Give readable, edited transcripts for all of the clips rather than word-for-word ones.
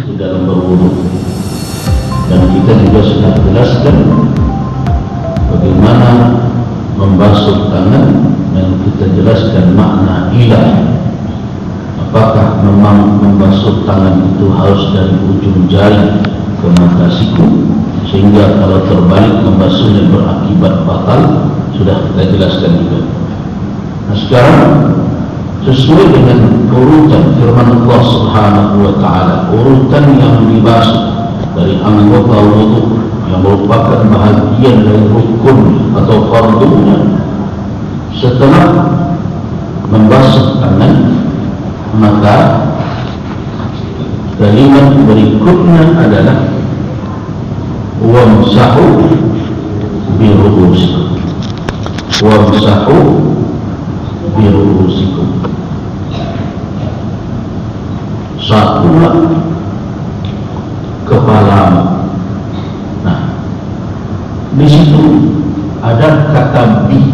di dalam berwudu, dan kita juga sudah jelaskan bagaimana membasuh tangan, dan kita jelaskan makna ilah. Apakah memang membasuh tangan itu harus dari ujung jari ke mata siku, sehingga kalau terbalik membasuhnya berakibat fatal? Sudah kita jelaskan juga. Nah, sekarang sesuai dengan urutan firman Allah Subhanahu wa taala, urutan yang dibasuh dari anggota wudu yang merupakan bahagian dari rukun atau fardunya. Setelah membasuh tangan, maka kalimat berikutnya adalah wamsahu biru'usikum, wamsahu biru'usikum. Satulah kepala. Nah, di situ ada kata bi.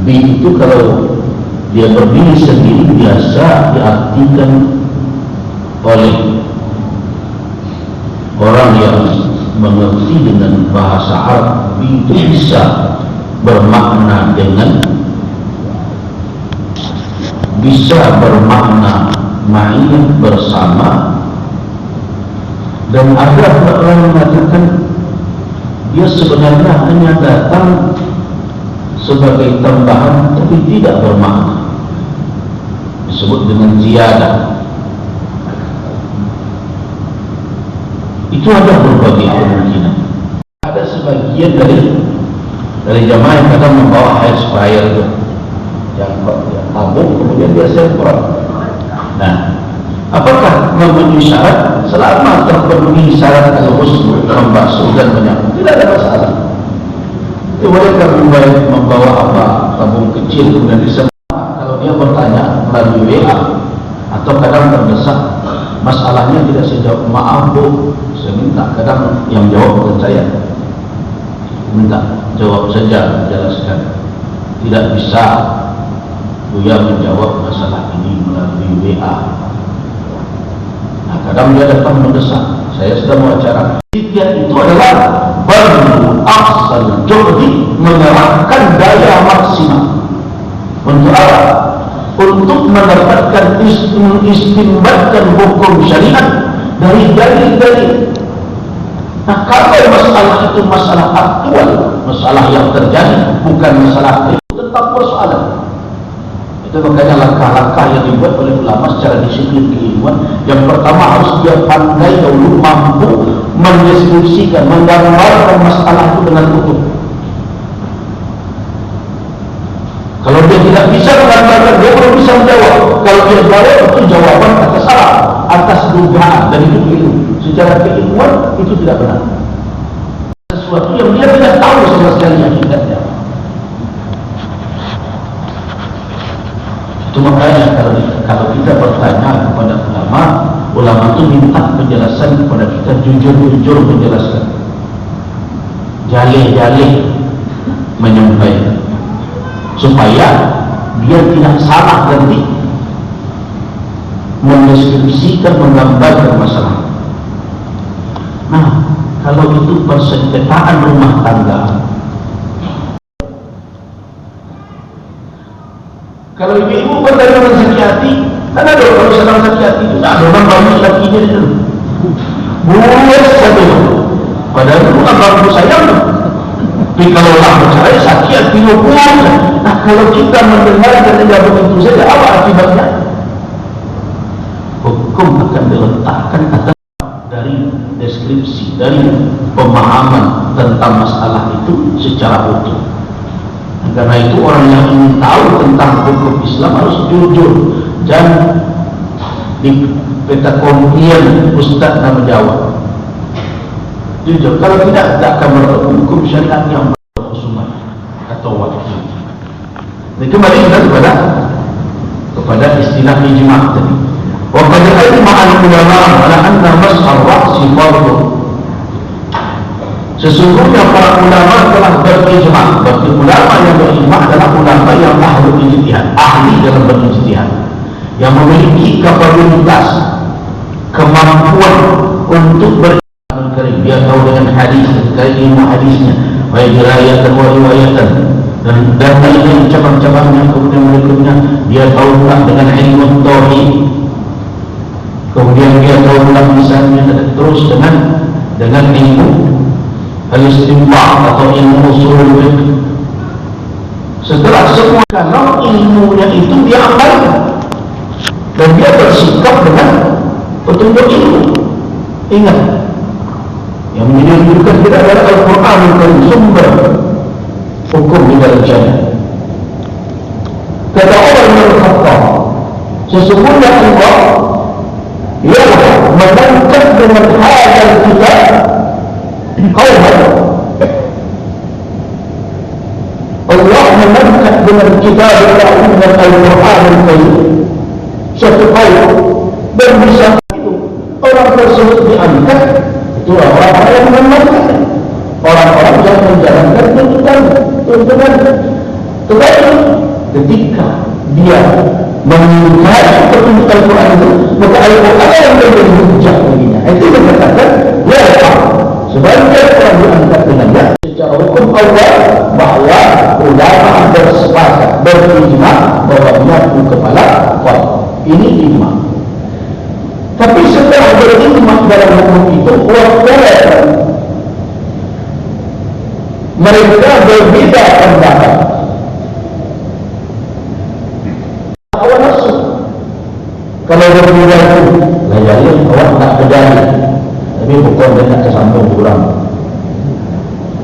Bi itu kalau dia berdiri sendiri biasa diartikan oleh orang yang mengerti dengan bahasa Arab. Bi itu bisa bermakna ma'iyah, bersama, dan ada orang mengatakan dia sebenarnya hanya datang sebagai tambahan tapi tidak bermakna, disebut dengan ziyadah. Itu ada berbagai kemungkinan. Ada sebagian dari jamaah yang kadang membawa hair sprayer itu, yang tabung kemudian dia semprot. Nah, apakah memenuhi syarat? Selama terpenuhi syarat al-ghusl, membasuh dan menyapu, tidak ada masalah. Mereka membawa apa, tabung kecil kemudian disemprot. Kalau dia bertanya melalui WA atau kadang terdesak, masalahnya tidak sejauh maaf bu, saya minta, kadang yang jawab bukan saya, minta jawab saja, jelaskan. Tidak bisa Buya menjawab masalah ini melalui WA. Nah, kadang dia datang mendesak, saya sudah mau acara. Dia itu adalah badlu aqsal juhdi, mengerahkan daya maksimal untuk apa? Untuk mendapatkan istimbatkan hukum syariat dari dalil-dalil. Nah, kalau masalah itu masalah aktual, masalah yang terjadi, bukan masalah itu, tetap persoalan. Itu makanya langkah-langkah yang dibuat oleh ulama secara disiplin keilmuan. Yang pertama harus dia pandai dahulu, mampu mendeskripsikan, menggambarkan masalah itu dengan utuh. Kalau dia tidak bisa menggambarkan, dia belum bisa menjawab. Kalau dia jawab, itu jawaban atas salah, atas dugaan, dan itu keliru. Secara keilmuan itu tidak benar. Sesuatu yang dia tidak tahu sama sekali hakikatnya. Itu makanya kalau kita bertanya kepada ulama itu minta penjelasan kepada kita, jujur-jujur menjelaskan, jalih-jalih menyampaikan, supaya dia tidak salah nanti mendeskripsikan, menggambarkan masalah. Nah, kalau itu persengketaan rumah tangga, kalau ibu-ibu bertanya dengan sakit hati, kan ada kalau sedang sakit hati itu ada orang banyak lakinya itu buas satu, padahal itu bukan bangku sayang. Tapi kalau lampu saya sakit hati buas. Nah, kalau kita mendengar dan tidak begitu saja, apa akibatnya? Hukum akan diletakkan atas dari deskripsi, dari pemahaman tentang masalah itu secara utuh. Karena itu orang yang ingin tahu tentang hukum Islam harus jujur, dan di peta kompian Ustaz nak menjawab jujur. Kalau tidak akan berlaku hukum syariat yang berkhusumat atau waktu. Ini kembali kita kepada istilah ijma' tadi. Wa qad ajma'a al-ulama ala anna mas'al ra'si fardhu. Sesungguhnya para ulama telah berijma. Bagi ulama yang berijma adalah ulama yang ahli ijtihad, ahli dalam berijtihad, yang memiliki kapabilitas, kemampuan untuk berijtihad. Dia tahu dengan hadis, terkait ilmu hadisnya, baik riwayatan wa riwayatan, dan lainnya cabang-cabangnya. Kemudian berikutnya dia tahu pula dengan ilmu tauhid. Kemudian dia tahu pula misalnya terus dengan ilmu al-istinbat atau ilmu usul fiqh. Setelah semua, kalau ilmunya itu dia amalkan dan dia bersikap dengan petunjuk ilmu. Ingat, yang menjadi rujukan kita adalah Al-Quran dan sumber hukum di dalam syariat. Kata Umar bin Khattab, sesungguhnya Allah ialah mengangkat dengan hadal kita kauman. Allah mengangkat dengan kitab Allah dan Al-Quran al-Karim satu kaum, dan bisa itu orang tersebut diangkat. Itu orang-orang yang mengamalkan, orang-orang yang menjalankan tuntunan. Tetapi ketika dia mengingkari petunjuk Al-Quran itu, maka Al-Quran yang menjadi hujah baginya. Itu yang dikatakan ya, sebagai orang diangkat dengannya secara hukum Allah, bahwa ulama bersepakat, berijma bahwa dia kepala fardu. Ini ijma. Tapi setelah berijma dalam hukum itu, mereka berbeda pendapat. Awal nafsu, kalau berbeda itu, layaknya awak tak berdalil, tapi bukan dengan kesambung kurang.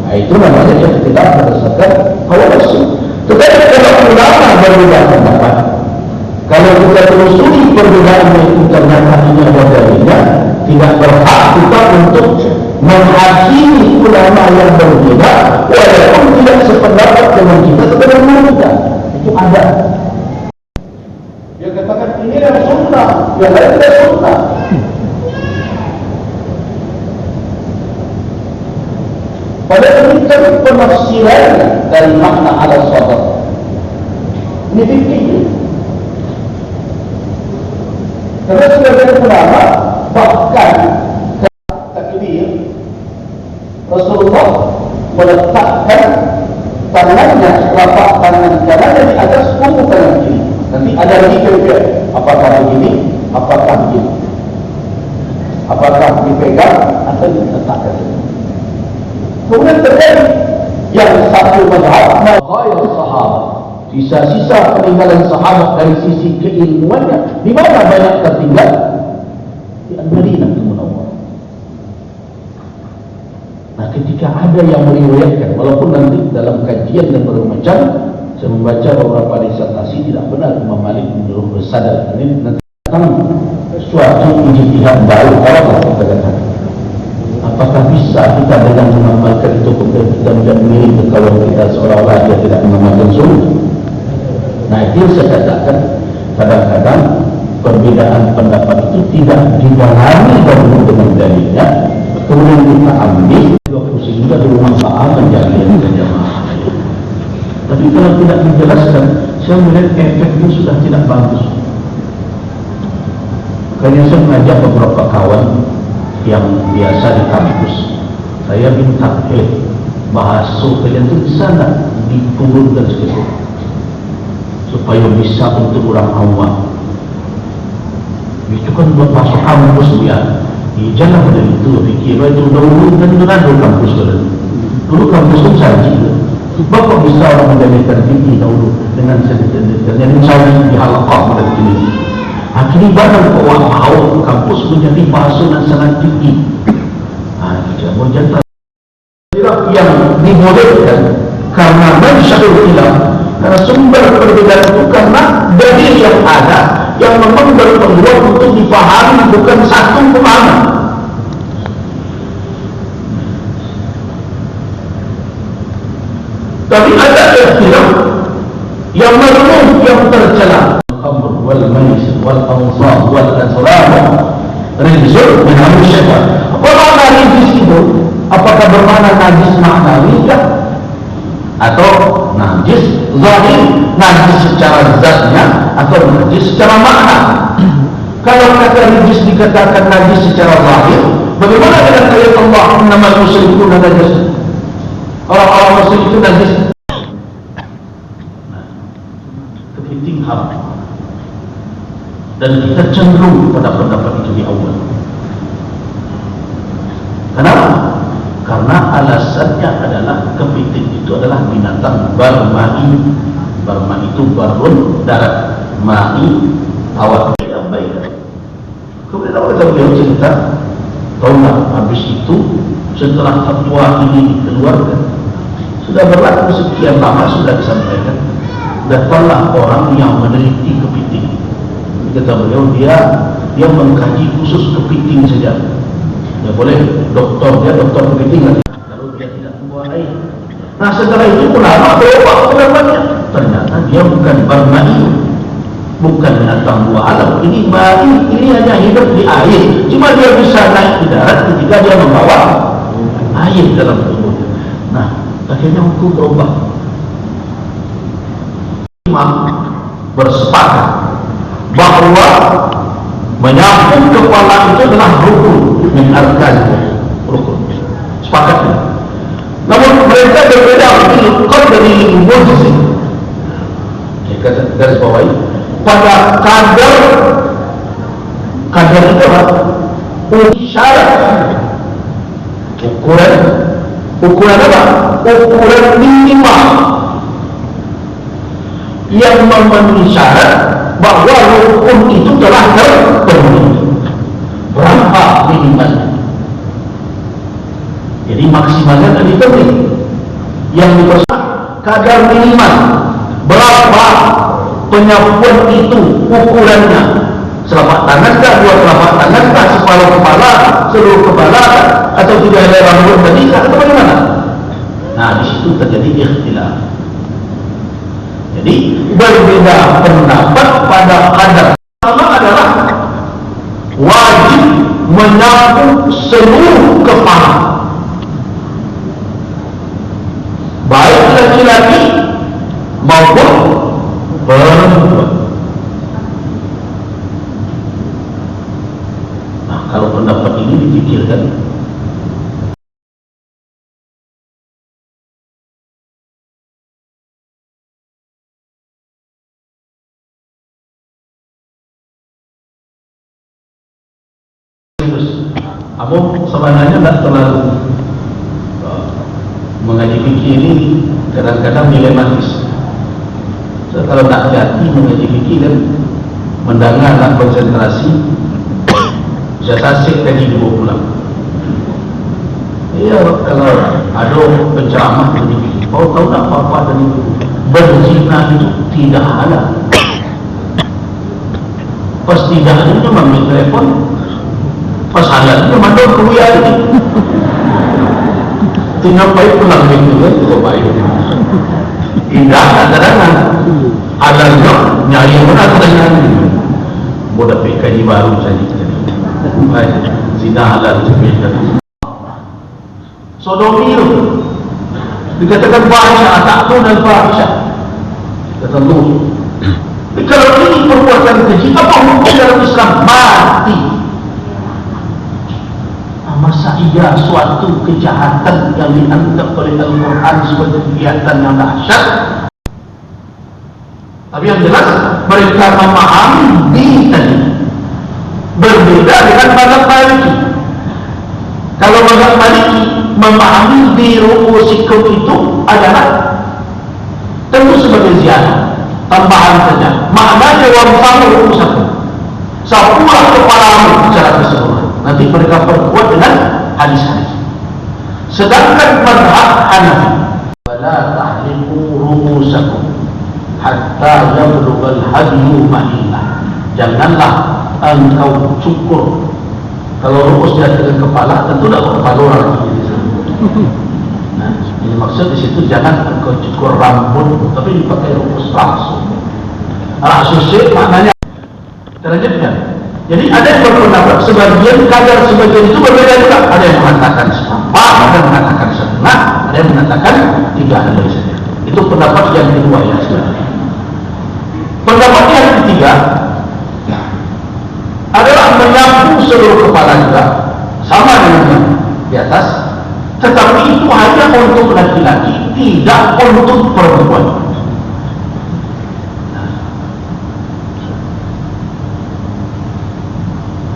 Nah, itu namanya tidak berdasarkan awal nafsu. Tetapi kalau ulama berbeda pendapat, kalau kita telusuri perbedaan itu ternyata ini ada dalilnya, tidak berhak kita untuk menghakimi ulama yang berbeda walaupun tidak sependapat dengan kita dengan kita. Itu ada. Dia katakan ini adalah sunnah, yang lain tidak sunnah. Pada ketika penafsiran dari makna ala sadar, ini fikih. Karena sebagian ulama bahkan takbir Rasulullah meletakkan tangannya, telapak tangan kanannya di atas punggung tangan kiri. Nanti ada lagi kira-kira apakah begini, apakah begini, apakah dipegang atau diletakkan. Kemudian terjadi yang satu mazhab mazhab sahabat, sisa-sisa peninggalan sahabat dari sisi keilmuannya di mana banyak tertinggal? Di Al-Madinah Al-Munawwarah. Nah, ketika ada yang meriwayatkan, walaupun nanti dalam kajian dan bermacam saya membaca beberapa disertasi, tidak benar Imam Malik menyuruh bersadar. Ini nanti datang suatu ijtihad baru. Kalau kita katakan, apakah bisa kita dengan mengamalkan itu kemudian kita menjadi mirip ke kawan kita seolah-olah dia tidak mengamalkan sunnah? Nah, itu saya katakan kadang-kadang perbedaan pendapat itu tidak didalami dahulu dengan dalilnya, kemudian kita ambil pusing juga di rumah Pak menjalin jamaah. Tapi kalau tidak dijelaskan, saya melihat efeknya sudah tidak bagus. Makanya saya mengajak beberapa kawan yang biasa di kampus, saya minta bahasa kalian itu bisa nggak diturunkan sedikit supaya bisa untuk orang awam. Itu kan buat masuk kampus dia. Jangan pada itu fikir itu dahulu kan ada kampus dulu kampus itu saja. Bapak bisa orang menjadikan fikir dahulu dengan sedikit-sedikit yang saja di halaqah pada ini. Akhirnya barang awal kampus menjadi bahasa yang sangat tinggi. Menjadi yang dibolehkan karena mensyarul khilaf, karena sumber perbedaan itu karena dalil yang ada yang memang berpeluang untuk dipahami, bukan satu pemahaman. Tapi ada ikhtilaf yang mazmum, yang tercela. Al-khamr wal maisir wal ansab wal azlam rizq min amri syaitan. Apa makna rizq itu? apakah bermakna najis maknawi atau najis zahir, najis secara zatnya atau najis secara makna? Kalau kata najis dikatakan najis secara zahir, bagaimana dengan ayat Allah innamal musyrikuna najis? Orang-orang musyrik itu najis. Kepiting haram. Dan kita cenderung pada pendapat itu di awal. Kenapa? Karena alasannya adalah kepiting itu adalah binatang berma'i. Berma'i itu barun darat, ma'i awan. Kemudian kita beliau cerita, tahun habis itu setelah fatwa ini dikeluarkan, sudah berlaku sekian lama sudah disampaikan, datanglah orang yang meneliti kepiting. Kata beliau, dia mengkaji khusus kepiting saja. Ya boleh, doktor kepiting lagi. Lalu dia tidak membawa air. Nah setelah itu ulama berubah pendapatnya. Ternyata dia bukan berma'i, bukan binatang buah alam. Ini ma'i, ini hanya hidup di air. Cuma dia bisa naik di darat ketika dia membawa air dalam tubuhnya. Nah akhirnya hukum berubah. Imam bersepakat bahwa menyapu kepala itu adalah rukun min arkan, rukun. Sepakatnya. Namun mereka berbeda bil dari mujizat. Kata garis bawahi pada kadar itu apa? Syarat ukuran apa? Ukuran minimal yang memenuhi syarat bahwa rukun itu telah terpenuhi. Berapa minimalnya? Jadi maksimalnya tadi penting. Yang dipesan kadar minimal. Berapa penyapuan itu ukurannya? Selamat tangan kah, dua telapak tangan kah, separuh kepala, seluruh kepala, atau tidak ada rambut tadi kah, atau bagaimana? Nah di situ terjadi ikhtilaf. Jadi berbeda pendapat pada kadar. Pertama adalah wajib menyapu seluruh kepala, baik laki-laki maupun perempuan. Nah kalau pendapat ini dipikirkan, Abu sebenarnya tidak terlalu mengaji fikih ini kadang-kadang dilematis. So, kalau tak hati mengaji fikih dan mendengar dan konsentrasi, bisa tasik kaji dua pulang. Iya, kalau ada penceramah ini, kau tahu tak apa-apa dari berzina itu tidak halal. Pas tidak itu cuma ambil telepon. Pas halal itu mandor kebuya ini tinggal baik pulang itu kan, itu baik tidak kadang-kadang halalnya nyari yang benar kadang-kadang mudah PKI baru saja baik, zina halal sodomi itu dikatakan bahasa takut dan bahasa kata lu. Kalau ini perbuatan keji, apa hukum dalam Islam? Mati. Masa iya suatu kejahatan yang dianggap oleh Al-Quran sebagai kegiatan yang dahsyat? Tapi yang jelas mereka memahami dini tadi berbeda dengan mazhab Maliki. Kalau mazhab Maliki memahami di ru'usikum itu adalah tentu sebagai ziarah, tambahan saja. Maknanya wamsahu ru'usakum, sapulah kepalamu secara keseluruhan. Nanti mereka perkuat dengan hadis-hadis. Sedangkan mazhab Hanafi, wala tahliqu ru'usakum hatta yablughal hadyu mahillah. Janganlah engkau cukur. Kalau ru'us dia dengan kepala, tentu tidak kepala orang. Nah, ini maksud di situ jangan engkau cukur rambut, tapi dipakai ru'us langsung. Rasul maknanya. Selanjutnya. Jadi ada yang berpendapat sebagian kadar sebagian itu berbeda juga. Ada yang mengatakan seperempat, ada yang mengatakan setengah, ada yang mengatakan 3 hari saja. Itu pendapat yang kedua ya sebenarnya. Pendapat yang ketiga adalah menyapu seluruh kepala juga, sama dengan yang di atas, tetapi itu hanya untuk laki-laki, tidak untuk perempuan.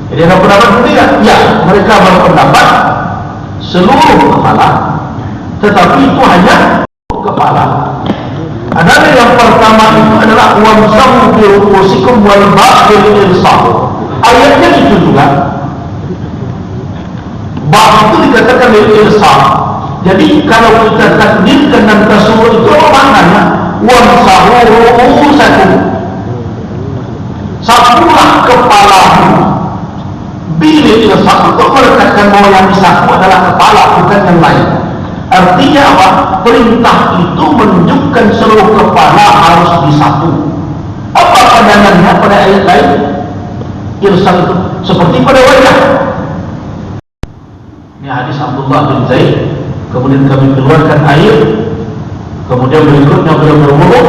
Jadi ada pendapat ketiga, ya mereka berpendapat seluruh kepala, tetapi itu hanya kepala. Ada yang pertama itu adalah wamsahu bi ru'usikum wal ba'dil irsah. Ayatnya itu juga. Ba'd itu dikatakan lil irsah. Jadi kalau kita takdirkan dan tasawwur itu maknanya wamsahu ru'usakum. Sapulah kepalamu. Bil irsah untuk meletakkan bahwa yang disapu adalah kepala, bukan yang lain. Artinya apa? Perintah itu menunjukkan seluruh kepala harus disapu. Apa pandangannya pada ayat lain? Irsal itu seperti pada wajah. Ini hadis Abdullah bin Zaid. Kemudian kami keluarkan air. Kemudian berikutnya beliau berwudu.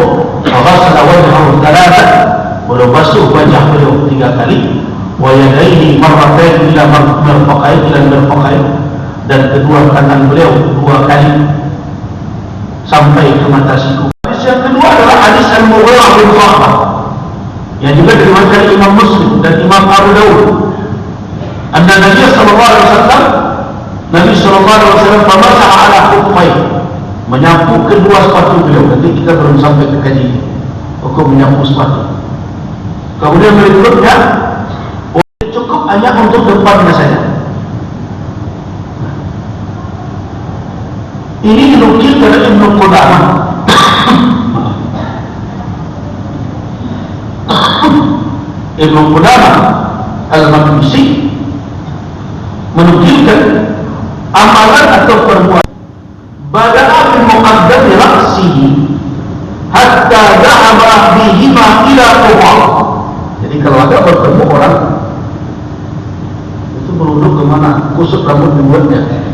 Faghasala wajhahu thalathan. Beliau basuh wajah beliau 3 kali. Wa yadayhi marratayn ila mirfaqayn. Dan kedua tangan beliau 2 kali sampai ke mata siku. Hadis yang kedua adalah hadis Al-Mughirah bin Khalid yang juga diriwayatkan Imam Muslim dan Imam Abu Dawud. Anna Nabi sallallahu alaihi wasallam memasaha ala khuffaihi, menyapu kedua sepatu beliau. Nanti kita belum sampai ke kaji hukum menyapu sepatu. Kemudian berikutnya cukup hanya untuk depannya saja. Ini dinukil dari Ibnu Qudamah. Ibnu Qudamah Al-Maqdisi menukilkan amalan atau perbuatan bada'a bil muqaddam ra'sihi hatta dhahaba bihima ila qubur. Jadi kalau ada bertemu orang itu merunduk kemana? Kusut rambut dibuatnya.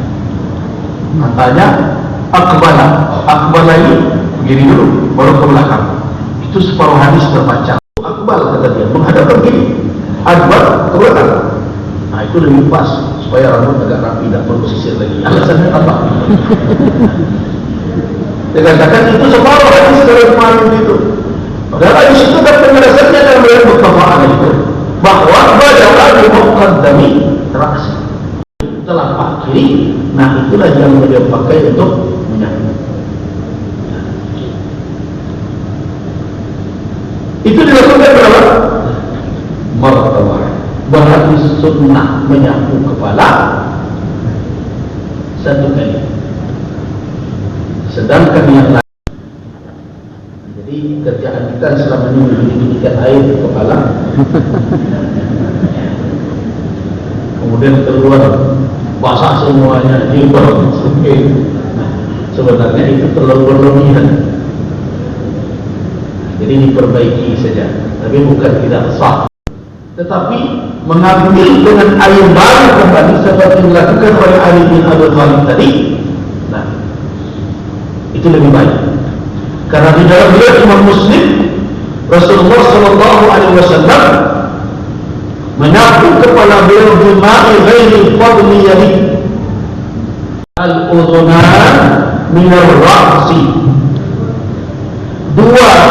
Matanya akbala ini begini dulu, baru ke belakang. Itu separuh hadis terbaca. Akbal kata dia, menghadap begini, akbal ke belakang. Nah itu lebih pas supaya rambut agak rapi, tidak perlu sisir lagi. Alasannya apa? Dia katakan itu separuh hadis terbaca itu. Padahal hadis itu kan penjelasannya dalam riwayat Muttafaq itu bahwa bada'a bil muqaddami ra'si, telapak kiri. Nah itulah yang beliau pakai untuk menyapu. Itu dilakukan berapa? Martawah. Berarti sunnah menyapu kepala 1 kali. Sedangkan yang lain, jadi kerjaan kita selama ini menjadikan air di kepala, kemudian keluar basah semuanya, jilbab. Nah, sebenarnya itu terlalu berlebihan. Jadi diperbaiki saja, tapi bukan tidak sah. Tetapi mengambil dengan air baru kembali seperti dilakukan oleh Ali bin Abi Thalib tadi, nah itu lebih baik. Karena di dalam riwayat Imam Muslim, Rasulullah sallallahu alaihi wasallam menyapu kepala beliau bima'i ghairi fadli yadi al-udhunan minar ra'si. 2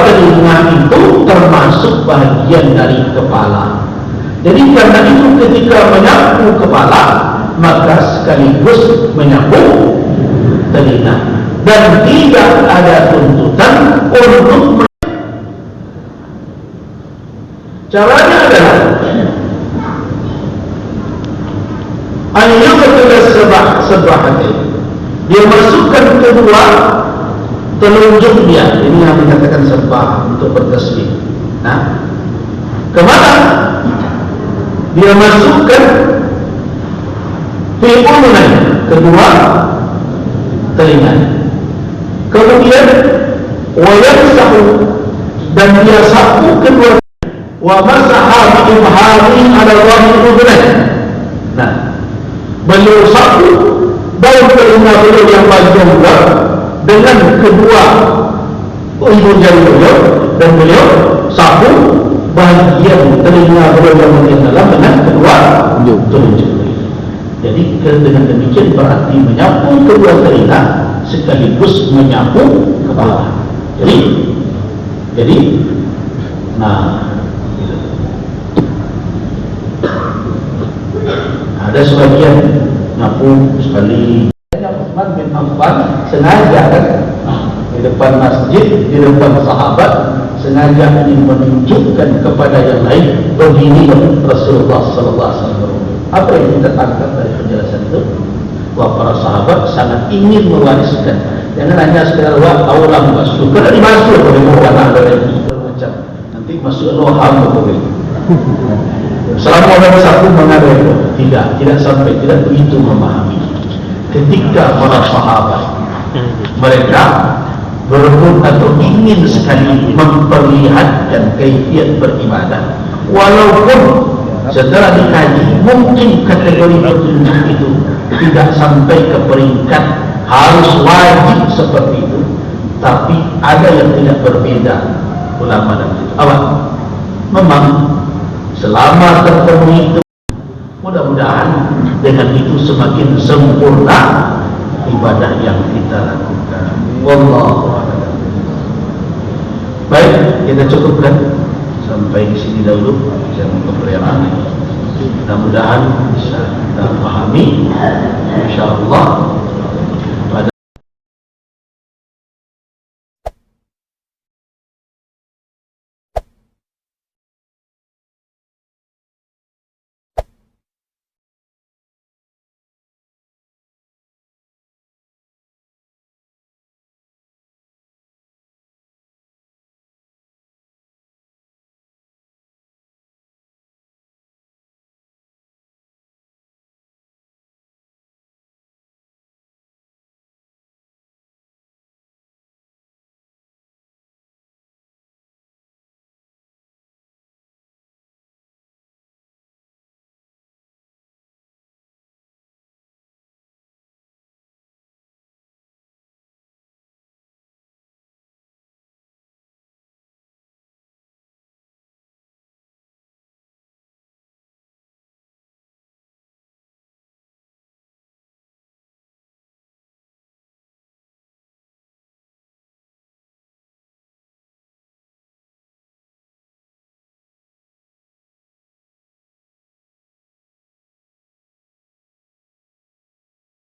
telinga itu termasuk bagian dari kepala. Jadi karena itu ketika menyapu kepala maka sekaligus menyapu telinga, dan tidak ada tuntutan untuk caranya adalah sebahagia dia masukkan kedua telunjuk dia, ini yang dikatakan sebah untuk bertasbih. Nah, kemana? Dia masukkan fi udhunai, kedua telinga. Kemudian wa yamsahu, dan dia sapu kedua, wa masaha bi ibhami ala dhahri udhunai. Nah, beliau sapu daun telinga beliau yang bagian luar dengan kedua ibu jari beliau, dan beliau sapu bagian telinga beliau yang bagian dalam dengan kedua telunjuk. Jadi dengan demikian berarti menyapu kedua telinga sekaligus menyapu kepala. Jadi nah, ada sebagian nyapu sekali. Utsman bin Affan sengaja kan di depan masjid, di depan sahabat, sengaja ingin menunjukkan kepada yang lain begini Rasulullah sallallahu alaihi wasallam. Apa yang kita tangkap dari penjelasan itu? Bahwa para sahabat sangat ingin mewariskan. Jangan hanya sekedar Allah masuk, karena dimasuk oleh orang macam nanti masuk roham boleh. Selama orang satu mengalir tidak sampai, tidak begitu memahami. Ketika para sahabat mereka berebut atau ingin sekali memperlihatkan kaifiat beribadah, walaupun setelah dikaji mungkin kategori petunjuk itu tidak sampai ke peringkat harus wajib seperti itu, tapi ada yang tidak berbeda ulama dan itu awal. Memang selama terpenuhi itu, mudah-mudahan dengan itu semakin sempurna ibadah yang kita lakukan. Wallahu a'lam. Baik, kita cukupkan sampai di sini dahulu jam pemberian. Mudah-mudahan bisa kita pahami, insyaallah.